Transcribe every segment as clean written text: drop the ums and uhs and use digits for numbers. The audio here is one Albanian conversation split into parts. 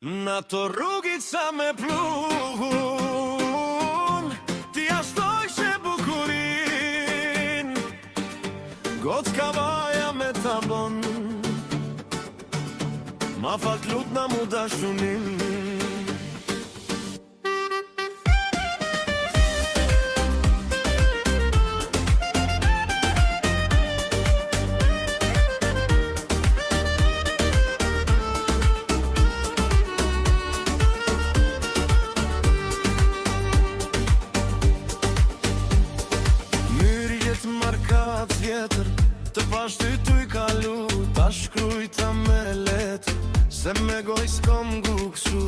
Në ato rrugit sa me pluhun, ti ashtoj që bukurin, gotë kavaja me tabon, ma fat lut na mu dashunin. Markat vjetër, të pashtytu i kalu, ta shkrujta me letër, se me goj s'kom guksu.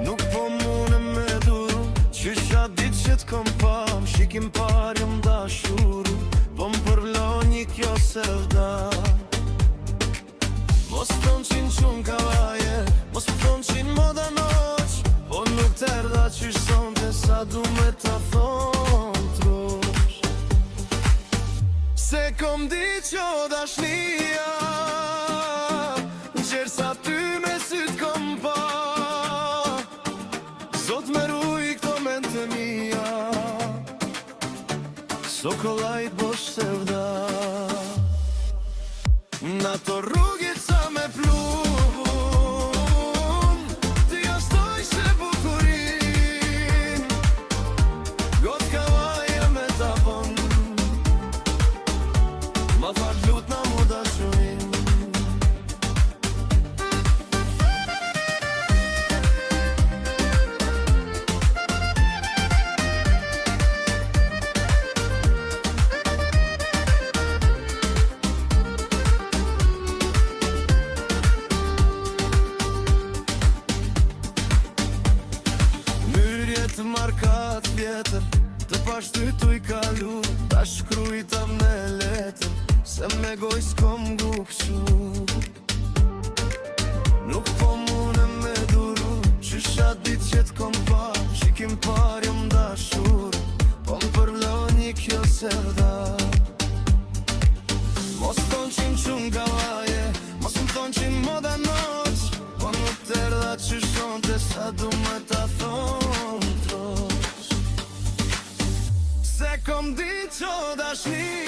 Nuk po mune me duru, qysha dit që t'kom pam, shikim parjëm dashuru, po m'përvlo një kjo sevda. Mos t'on qin qun kavaje, mos t'on qin moda noq, po nuk t'erda qysh sonte sa du me ta thon. Se kom di qo dashnia, gjerë sa ty me syt kom pa, sot me ruj këto mente mia, sokolajt bosh sevda. Në ato rrugit sa me pluhun, ti astoj se bukurin, got kavaja me tabon, ma fat lut na mu dashunin. Myrjet markat vjetër, të pashtytu i kalu, ta shkrujta me letër, se me goj s'kom guksu. Nuk po mune me duru, qysha dit që t'kom pa, shikim parjëm dashur, po m'përvlo një kjo sevda. Mos t'on qim qun kavaje, mos m'thon qim moda noq, po nuk t'erda qyshonte sa du me ta thon troq. Se kom dit qo dashni,